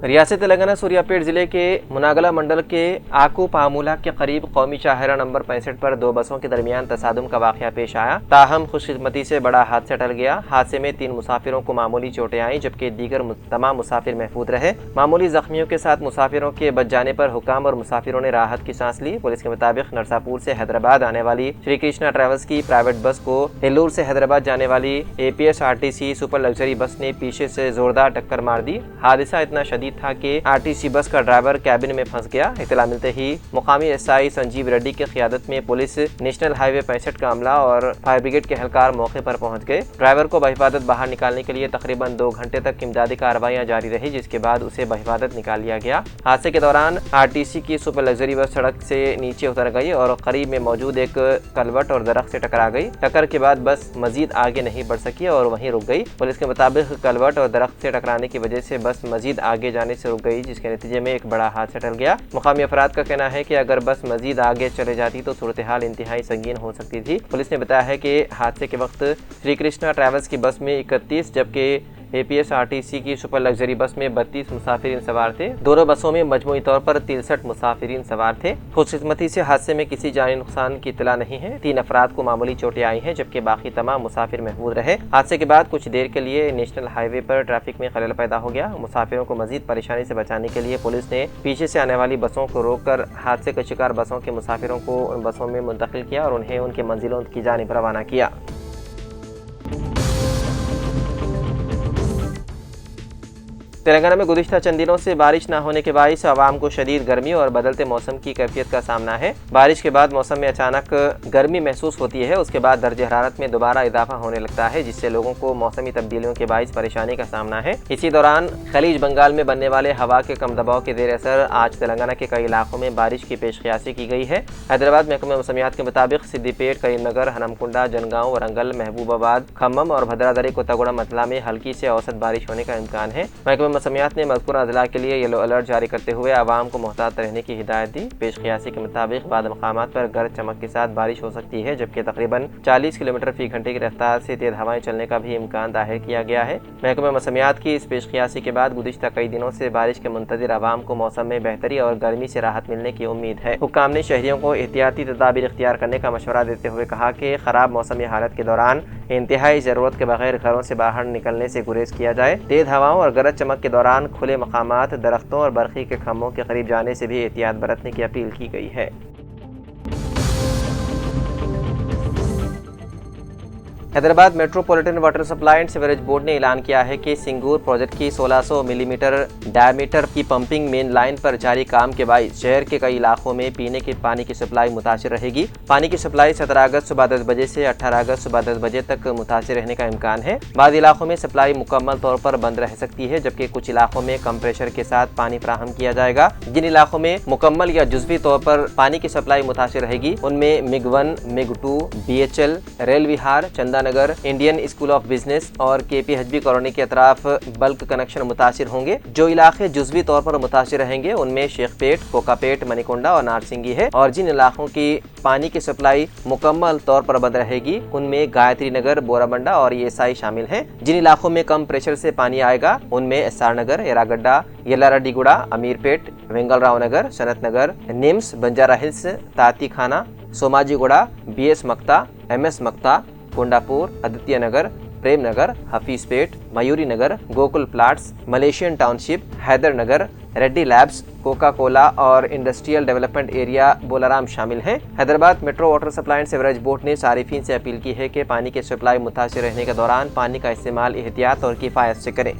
रियासत तेलंगाना सूर्यापेट जिले के मुनागला मंडल के आकू पामूला के करीब कौमी शाहरा नंबर 65 पर दो बसों के दरमियान तसादुम का वाकया पेश आया। ताहम खुशकिस्मती से बड़ा हादसा टल गया। हादसे में 3 मुसाफिरों को मामूली चोटें आईं, जबकि दीगर तमाम मुसाफिर महफूज रहे। मामूली जख्मियों के साथ मुसाफिरों के बच जाने पर हुकाम और मुसाफिरों ने राहत की सांस ली। पुलिस के मुताबिक नरसापुर से हैदराबाद आने वाली श्री कृष्णा ट्रेवल्स की प्राइवेट बस को एल्लूर से हैदराबाद जाने वाली APSRTC सुपर लग्जरी बस ने पीछे से जोरदार टक्कर मार दी। हादसा इतना शदीद था कि RTC बस का ड्राइवर कैबिन में फंस गया। इत्तला मिलते ही मुकामी SI संजीव रेड्डी की क़ियादत में पुलिस, नेशनल हाईवे 65 का अमला और फायर ब्रिगेड के एहलकार मौके पर पहुंच गए। ड्राइवर को बहिफाजत बाहर निकालने के लिए तकरीबन 2 घंटे तक इमदादी कार्रवाइयां जारी रही, जिसके बाद उसे बहिफाजत निकाल लिया गया। हादसे के दौरान RTC की सुपर लग्जरी बस सड़क से नीचे उतर गई और करीब में मौजूद एक कलवट और दरख्त से टकरा गई। टक्कर के बाद बस मजीद आगे नहीं बढ़ सकी और वहीं रुक गई। पुलिस के मुताबिक कलवट और दरख्त से टकराने की वजह से बस मजीद आगे जाने से रुक गई, जिसके नतीजे में एक बड़ा हादसा टल गया। मुकामी अफराद का कहना है कि अगर बस मजीद आगे चले जाती तो सूरत हाल इंतहाई संगीन हो सकती थी। पुलिस ने बताया है कि हादसे के वक्त श्री कृष्णा ट्रैवल्स की बस में 31 जबकि APSRTC की सुपर लग्जरी बस में 32 मुसाफिरीन सवार थे। दोनों बसों में मजमूई तौर पर 63 मुसाफिरीन सवार थे। खुशकिस्मती से हादसे में किसी जानी नुकसान की इत्तला नहीं है। 3 अफराद को मामूली चोटें आई हैं, जबकि बाकी तमाम मुसाफिर महफूज रहे। हादसे के बाद कुछ देर के लिए नेशनल हाईवे पर ट्रैफिक में खलल पैदा हो गया। मुसाफिरों को मजीद परेशानी से बचाने के लिए पुलिस ने पीछे से आने वाली बसों को रोककर हादसे का शिकार बसों के मुसाफिरों को उन बसों में मुंतकिल किया और उन्हें उनकी मंजिलों की जानिब रवाना किया। तेलंगाना में गुज़िश्ता चंद दिनों से बारिश न होने के बाइस आवाम को शदीद गर्मी और बदलते मौसम की कैफियत का सामना है। बारिश के बाद मौसम में अचानक गर्मी महसूस होती है। उसके बाद दर्जे हरारत में दोबारा इजाफा होने लगता है, जिससे लोगों को मौसमी तब्दीलियों के बाइस परेशानी का सामना है। इसी दौरान खलीज बंगाल में बनने वाले हवा के कम दबाव के जेर असर आज तेलंगाना के कई इलाकों में बारिश की पेशकयासी की गई है। हैदराबाद महकमा मौसमियात के मुताबिक सिद्दीपेट, करीमनगर, हनमकुंडा, जनगांव, वरंगल, महबूबाबाद, खम्मम और भद्रादरी, कोत्तागुड़ा, मतला में हल्की से औसत बारिश होने का इम्कान है। महकमा मौसमियात ने मज़कूरा अज़ला के लिए येलो अलर्ट जारी करते हुए आवाम को मोहतात रहने की हिदायत दी। पेशकयासी के मुताबिक बाद मकामात पर गरज चमक के साथ बारिश हो सकती है, जबकि तकरीबन 40 किलोमीटर फी घंटे की रफ्तार से तेज हवाएं चलने का भी इम्कान जाहिर किया गया है। महकमा मौसमियात की इस पेशकयासी के बाद गुज़िश्ता कई दिनों से बारिश के मुंतज़िर आवाम को मौसम में बेहतरी और गर्मी से राहत मिलने की उम्मीद है। हुक्काम ने शहरियों को एहतियाती तदाबीर इख्तियार करने का मशवरा देते हुए कहा कि ख़राब मौसमी हालत के दौरान इंतहाई ज़रूरत के बगैर घरों से बाहर निकलने से गुरेज किया जाए। तेज हवाओं और गरज चमक के दौरान खुले मकामात, दरख्तों और बरखी के खम्भों के करीब जाने से भी एहतियात बरतने की अपील की गई है। Hyderabad metropolitan water Supply and Sewerage Board ने ऐलान किया है कि सिंगूर प्रोजेक्ट की 1600 मिलीमीटर डायमीटर की पंपिंग मेन लाइन पर जारी काम के बाइस शहर के कई इलाकों में पीने के पानी की सप्लाई मुतासिर रहेगी। पानी की सप्लाई 17 अगस्त सुबह 10 बजे से 18 अगस्त सुबह 10 बजे तक मुतासिर रहने का इम्कान है। बाद इलाकों में सप्लाई मुकम्मल तौर पर बंद रह सकती है, जबकि कुछ इलाकों में कम प्रेशर के साथ पानी फराहम किया जाएगा। जिन इलाकों में मुकम्मल या जुज़वी तौर पर पानी की सप्लाई मुतासिर रहेगी उनमें मिग 1, मिग 2, BHL, रेल विहार, चंदा नगर, इंडियन स्कूल ऑफ बिजनेस और KPHB कॉलोनी के अतराफ बल्क कनेक्शन मुतासिर होंगे। जो इलाके जुज़वी तौर पर मुतासिर रहेंगे उनमें शेखपेट, कोकापेट, मणिकुंडा और नारसिंगी है। और जिन इलाकों की पानी की सप्लाई मुकम्मल तौर पर बंद रहेगी उनमें गायत्री नगर, बोराबंडा और ESI शामिल हैं। जिन इलाकों में कम प्रेशर से पानी आएगा उनमें SR Nagar, Erragadda, Yellareddyguda, Ameerpet, Vengalrao Nagar, Sanath Nagar, NIMS, Banjara Hills, Tatikhana, Somajiguda, BS Makta, MS Makta, Kondapur, Aditya Nagar, Prem Nagar, Hafeezpet, Mayuri Nagar, Gokul Plots, Malaysian Township, Hyder Nagar, Reddy Labs, Coca Cola और इंडस्ट्रियल डेवलपमेंट एरिया बोलाराम शामिल हैं। Hyderabad Metro Water Supply and Sewerage Board ने सारिफीन से अपील की है कि पानी की सप्लाई मुतासिर रहने के दौरान पानी का इस्तेमाल एहतियात और किफ़ायत से करें।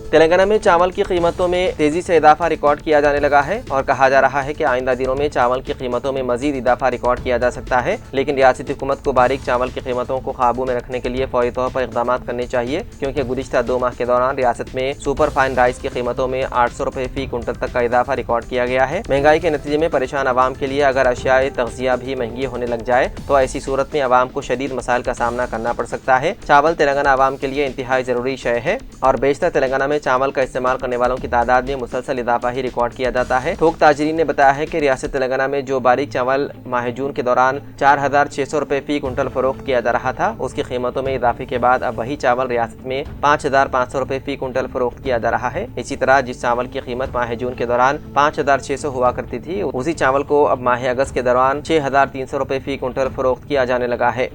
तेलंगाना में चावल की कीमतों में तेजी से इजाफा रिकॉर्ड किया जाने लगा है और कहा जा रहा है कि आइंदा दिनों में चावल की कीमतों में मजीद इजाफा रिकॉर्ड किया जा सकता है। लेकिन रियासती हुकूमत को बारीक चावल की कीमतों को काबू में रखने के लिए फौरी तौर पर इकदाम करने चाहिए, क्योंकि गुज़िश्ता 2 माह के दौरान रियासत में सुपर फाइन राइस की कीमतों में 800 रुपये फी कुंटल तक का इजाफा रिकॉर्ड किया गया है। महंगाई के नतीजे में परेशान आवाम के लिए अगर अशियाए तग़ज़िया भी महंगी होने लग जाए तो ऐसी सूरत में आवाम को शदीद मसाइल का सामना करना पड़ सकता है। चावल तेलंगाना आवाम के लिए इंतहाई ज़रूरी शय है और बेशतर तेलंगाना में में चावल का इस्तेमाल करने वालों की तादाद में मुसलसल इजाफा ही रिकॉर्ड किया जाता है। थोक ताजरीन ने बताया है कि रियासत तेलंगाना में जो बारीक चावल माह जून के दौरान 4,600 रुपए फी कुंटल फरोख्त किया जा रहा था, उसकी कीमतों में इजाफे के बाद अब वही चावल रियासत में 5,500 रुपए फी कुंटल फरोख्त किया जा रहा है। इसी तरह जिस चावल की कीमत माह जून के दौरान 5,600 हुआ करती थी, उसी चावल को अब माह अगस्त के दौरान 6,300 रुपए फी कुंटल फरोख्त किया जाने लगा है।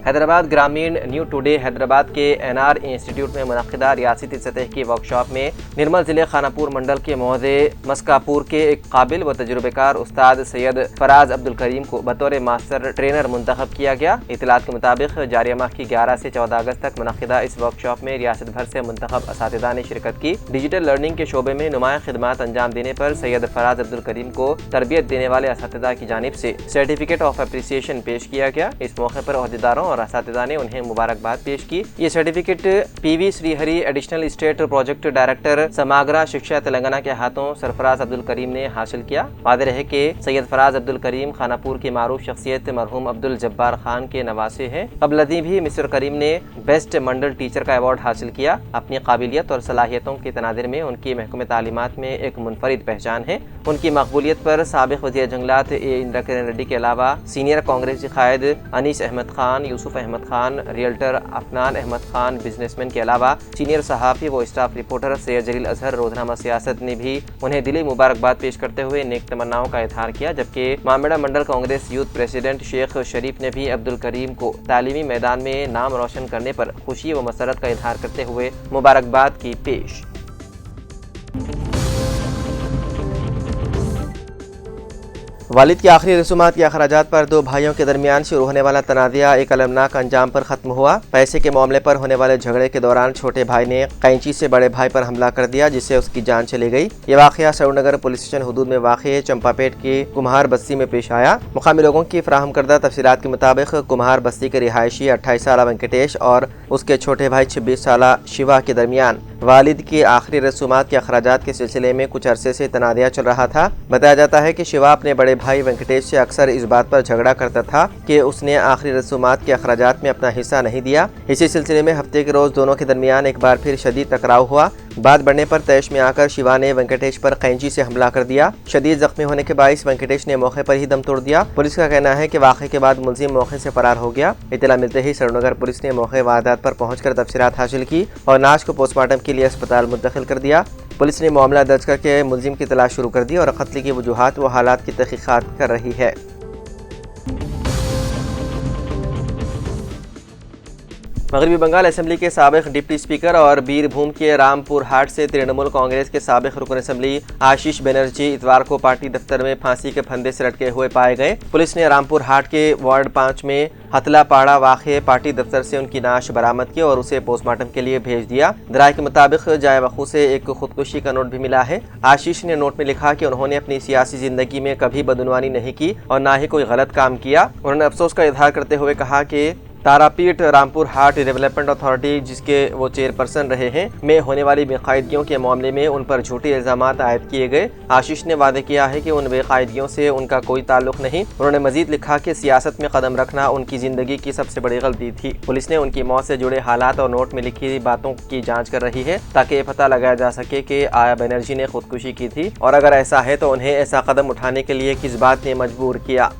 हैदराबाद ग्रामीण न्यू टुडे हैदराबाद के NR इंस्टीट्यूट में मुनक़िदा रियासती सतह की वर्कशॉप में निर्मल ज़िले खानापुर मंडल के मौज़े मस्कापुर के एक काबिल व तजुर्बेकार उस्ताद सैयद फराज अब्दुल करीम को बतौर मास्टर ट्रेनर मुंतखब किया गया। इतलात के मुताबिक जारी माह की 11 से 14 अगस्त तक मुनक़िदा इस वर्कशॉप में रियासत भर से मुंतखब असातिज़ा ने शिरकत की। डिजिटल लर्निंग के शोबे में नुमाया खिदमात अंजाम देने पर सैयद फराज अब्दुल करीम को तरबियत देने वाले असातिज़ा की जानिब से सर्टिफिकेट ऑफ अप्रिसिएशन पेश किया गया। इस मौके पर अहदेदारों और असातिज़ा ने उन्हें मुबारकबाद पेश की। ये certificate PV Srihari additional state project director Samagra Shiksha Telangana के हाथों सरफराज अब्दुल करीम ने हासिल किया। वादे रहे कि सैयद फराज अब्दुल करीम खानापुर की मारूफ शख्सियत मरहूम अब्दुल जब्बार खान के नवासे हैं। कबलदी भी मिस्टर करीम ने बेस्ट मंडल टीचर का अवार्ड हासिल किया। अपनी काबिलियत और सलाहियतों के तनादिर में उनकी महकमे तालीमात में एक मुनफरिद पहचान है। उनकी मकबूलियत पर साबिक वज़ीर जंगलात इंदिरा किरण रेड्डी के अलावा सीनियर कांग्रेसी कायद अनीस अहमद खान, यूसुफ अहमद खान, रियल्टर अफनान अहमद खान, बिजनेसमैन के अलावा सीनियर सहाफ़ी व स्टाफ रिपोर्टर सैयद जलील अजहर रोजनामा सियासत ने भी उन्हें दिली मुबारकबाद पेश करते हुए नेक तमन्नाओं का इजहार किया। जबकि मामेड़ा मंडल कांग्रेस यूथ प्रेसिडेंट शेख शरीफ ने भी अब्दुल करीम को तालीमी मैदान में नाम रोशन करने पर खुशी व मसरत का इजहार करते हुए मुबारकबाद की पेश। वालिद की आखिरी रसूमात के अखराजात पर दो भाइयों के दरमियान शुरू होने वाला तनाज़ा एक अलमनाक अंजाम पर ख़त्म हुआ। पैसे के मामले पर होने वाले झगड़े के दौरान छोटे भाई ने कैंची से बड़े भाई पर हमला कर दिया, जिससे उसकी जान चली गई। ये वाक़या सरूरनगर पुलिस स्टेशन हदूद में वाक़ चंपापेट की कुम्हार बस्ती में पेश आया। मुकामी लोगों की फराहम करदा तफसीलात के मुताबिक कुम्हार बस्ती के रिहायशी 28 साल वेंकटेश और उसके छोटे भाई 26 साल शिवा के दरमियान वालिद की आखिरी रसूमात के अखराजात के सिलसिले में कुछ अरसे से तनाज़ा चल रहा था। बताया जाता है कि शिवा अपने बड़े भाई वेंकटेश से अक्सर इस बात पर झगड़ा करता था कि उसने आखिरी रसूमात के अखराजात में अपना हिस्सा नहीं दिया। इसी सिलसिले में हफ्ते के रोज दोनों के दरमियान एक बार फिर शदीद टकराव हुआ। बात बढ़ने पर तैश में आकर शिवा ने वेंकटेश पर कैंची से हमला कर दिया। शदीद जख्मी होने के बाइस वेंकटेश ने मौके पर ही दम तोड़ दिया। पुलिस का कहना है कि वाक़े के बाद मुलजिम मौके से फरार हो गया। इत्तला मिलते ही सरूरनगर पुलिस ने मौके वारदात पर पहुंचकर तफसीलात हासिल की और नाश को पोस्टमार्टम के लिए अस्पताल मुंतकिल कर दिया। पुलिस ने मामला दर्ज करके मुलजिम की तलाश शुरू कर दी और कत्ल की वजूहात व हालात की तहकीकात कर रही है। मगरबी बंगाल असेंबली के साबिक डिप्टी स्पीकर और बीरभूम के रामपुर हाट से तृणमूल कांग्रेस के साबिक रुकन असेंबली आशीष बनर्जी इतवार को पार्टी दफ्तर में फांसी के फंदे से लटके हुए पाए गए। पुलिस ने रामपुर हाट के वार्ड 5 में हतलापाड़ा वाक़े पार्टी दफ्तर से उनकी नाश बरामद की और उसे पोस्टमार्टम के लिए भेज दिया। दराए के मुताबिक जाए वकू से एक खुदकुशी का नोट भी मिला है। आशीष ने नोट में लिखा कि उन्होंने अपनी सियासी जिंदगी में कभी बदनवानी नहीं की और ना ही कोई गलत काम किया। उन्होंने अफसोस का इजहार करते हुए कहा कि तारापीठ रामपुर हाट डेवलपमेंट अथॉरिटी, जिसके वो चेयरपर्सन रहे हैं, में होने वाली बेकायदगियों के मामले में उन पर झूठे इल्जामात आयद किए गए। आशीष ने वादे किया है कि उन बेकायदगियों से उनका कोई ताल्लुक नहीं। उन्होंने मजीद लिखा कि सियासत में कदम रखना उनकी जिंदगी की सबसे बड़ी गलती थी। पुलिस ने उनकी मौत से जुड़े हालात और नोट में लिखी बातों की जाँच कर रही है ताकि ये पता लगाया जा सके कि आया बनर्जी ने खुदकुशी की थी और अगर ऐसा है तो उन्हें ऐसा कदम उठाने के लिए किस बात ने मजबूर किया।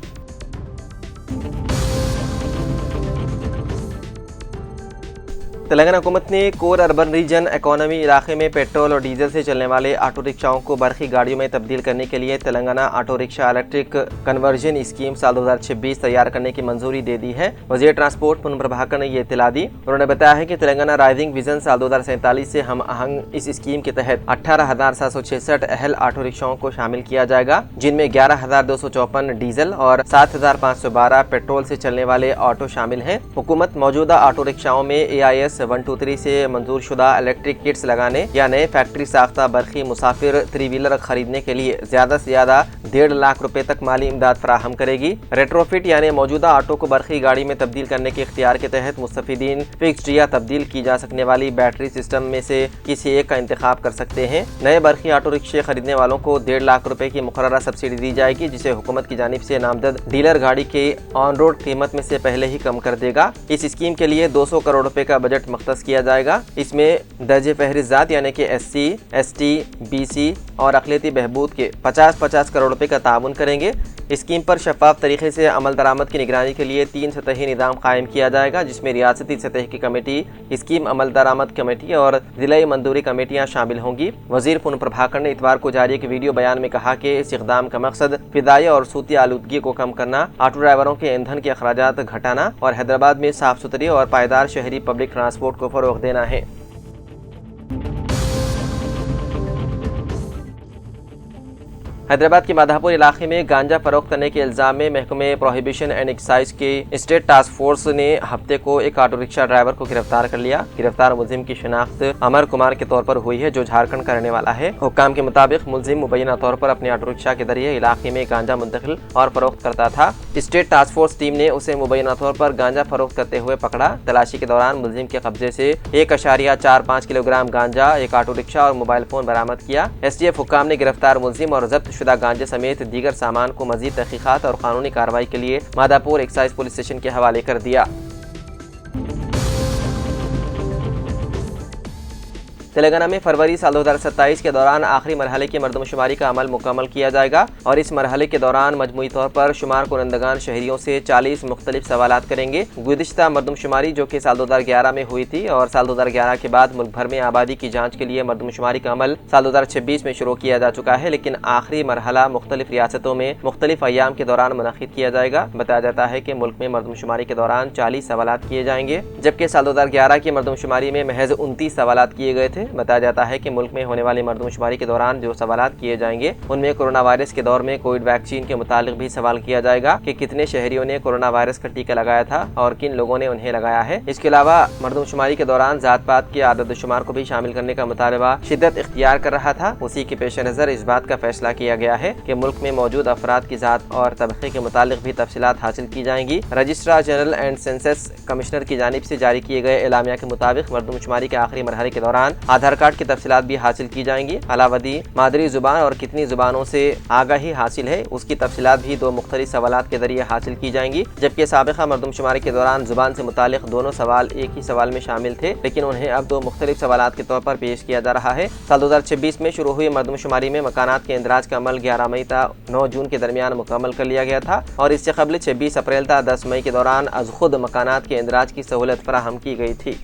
तेलंगाना हुकूमत ने कोर अर्बन रीजन इकोनॉमी इलाके में पेट्रोल और डीजल से चलने वाले ऑटो रिक्शाओं को बरकी गाड़ियों में तब्दील करने के लिए Telangana auto rickshaw electric conversion scheme साल 2026 तैयार करने की मंजूरी दे दी है। वज़ीर ट्रांसपोर्ट पुन प्रभाकर ने ये इत्तला दी। उन्होंने बताया है कि तेलंगाना राइजिंग विजन साल 2047 से हम आहंग इस स्कीम के तहत 18,766 अहल ऑटो रिक्शाओं को शामिल किया जाएगा, जिनमें 11,254 डीजल और 7,512 पेट्रोल से चलने वाले ऑटो शामिल हैं। हुकूमत मौजूदा ऑटो रिक्शाओं में AIS 123 से मंजूर शुदा इलेक्ट्रिक किट्स लगाने या नए फैक्ट्री साख्ता बरखी मुसाफिर थ्री व्हीलर खरीदने के लिए ज्यादा से ज्यादा 1.5 लाख रुपए तक माली इमदाद फराहम करेगी। रेट्रोफिट यानी मौजूदा ऑटो को बरखी गाड़ी में तब्दील करने के इख्तियार के तहत मुस्तफीदीन फिक्स्ड या तब्दील की जा सकने वाली बैटरी सिस्टम में से किसी एक का इंतखाब कर सकते हैं। नए बरखी ऑटो रिक्शे खरीदने वालों को 1.5 लाख रुपए की मुकर्ररा सब्सिडी दी जाएगी, जिसे हुकूमत की जानिब से नामजद डीलर गाड़ी के ऑन रोड कीमत में से पहले ही कम कर देगा। इस स्कीम के लिए 200 करोड़ रुपए का बजट मख्तस किया जाएगा। इसमें दर्जे फहरिस्त जात यानी कि SC, ST, BC और अक़लियती बहबूद के 50-50 करोड़ रुपए का ताउन करेंगे। स्कीम पर शफाफ तरीके से अमल दरामद की निगरानी के लिए 3 सतही निज़ाम कायम किया जाएगा, जिसमें रियासती सतह की कमेटी, स्कीम अमल दरामद कमेटी और ज़िलाई मंजूरी कमेटियाँ शामिल होंगी। वज़ीर पुन प्रभाकर ने इतवार को जारी एक वीडियो बयान में कहा कि इस इक़दाम का मकसद फ़िज़ाई और सूती आलूदगी को कम करना, ऑटो ड्राइवरों के ईंधन के अखराजात घटाना और हैदराबाद में साफ़ सुथरी और पायदार शहरी पब्लिक ट्रांसपोर्ट को फ़रोग़ देना है। हैदराबाद के माधापुर इलाके में गांजा फरोख्त करने के इल्ज़ाम में महकमे प्रोहिबिशन एंड एक्साइज के स्टेट टास्क फोर्स ने हफ्ते को एक ऑटो रिक्शा ड्राइवर को गिरफ्तार कर लिया। गिरफ्तार मुलजिम की शिनाख्त अमर कुमार के तौर पर हुई है, जो झारखंड का रहने वाला है। हुक्काम के मुताबिक मुलजिम मुबैना तौर पर अपने ऑटो रिक्शा के जरिए इलाके में गांजा मुंतकिल और फरोख्त करता था। स्टेट टास्क फोर्स टीम ने उसे मुबैना तौर पर गांजा फरोख्त करते हुए पकड़ा। तलाशी के दौरान मुलजिम के कब्जे से 1.45 किलोग्राम गांजा, एक ऑटो रिक्शा और मोबाइल फोन बरामद किया। STF हुक्काम ने गिरफ्तार मुलजिम और जब्त शुदा गांजे समेत दीगर सामान को मजीद तहकीकात और कानूनी कार्रवाई के लिए माधापुर एक्साइज पुलिस स्टेशन के हवाले कर दिया। तेलंगाना में फरवरी साल 2027 के दौरान आखिरी मरहले की मरदमशुमारी का अमल मुकम्मल किया जाएगा और इस मरहले के दौरान मजमूई तौर पर शुमार कुनंदगान शहरियों से 40 मुख्तलिफ सवालात करेंगे। गुज़िश्ता मरदमशुमारी जो कि साल 2011 में हुई थी और साल 2011 के बाद मुल्क भर में आबादी की जाँच के लिए मरदमशुमारी का अमल साल 2026 में शुरू किया जा चुका है, लेकिन आखिरी मरहला मुख्तलिफ रियासतों में मुख्तलिफ अय्याम के दौरान मुनक़िद किया जाएगा। बताया जाता है कि मुल्क में मरदमशुमारी के दौरान 40 सवालात किए जाएंगे, जबकि साल 2011 की मरदमशुमारी में महज 29 सवालात किए गए थे। बताया जाता है कि मुल्क में होने वाली मरदमशुमारी के दौरान जो सवालात किए जाएंगे उनमें कोरोना वायरस के दौर में कोविड वैक्सीन के मुतालिक भी सवाल किया जाएगा कि कितने शहरियों ने कोरोना वायरस का टीका लगाया था और किन लोगों ने उन्हें लगाया है। इसके अलावा मरदमशुमारी के दौरान जात पात के आदद शुमार को भी शामिल करने का मुतालबा शिद्दत इख्तियार कर रहा था। उसी के पेश नज़र इस बात का फैसला किया गया है कि मुल्क में मौजूद अफराद की जात और तबके के मुतालिक भी तफसीलात हासिल की जाएंगी। Registrar general and census commissioner की जानिब से जारी किए गए एलामिया के मुताबिक मरदमशुमारी के आखिरी मरहले के दौरान आधार कार्ड की तफसीलात भी हासिल की जाएंगी। अलावदी मादरी जुबान और कितनी जुबानों से आगाही हासिल है उसकी तफसीलात भी 2 मुख्तलिफ सवालात के जरिए हासिल की जाएंगी, जबकि साबिक़ा मरदमशुमारी के दौरान जुबान से मुतालिक दोनों सवाल एक ही सवाल में शामिल थे, लेकिन उन्हें अब 2 मुख्तलिफ सवालात के तौर पर पेश किया जा रहा है। साल 2026 में शुरू हुई मरदमशुमारी में मकानात के इंदराज का अमल 11 मई था 9 जून के दरमियान मुकम्मल कर लिया गया था और इससे कबल 26 अप्रैल था 10 मई के दौरान अज़ खुद मकानात के इंदराज की सहूलत फराहम की गई थी।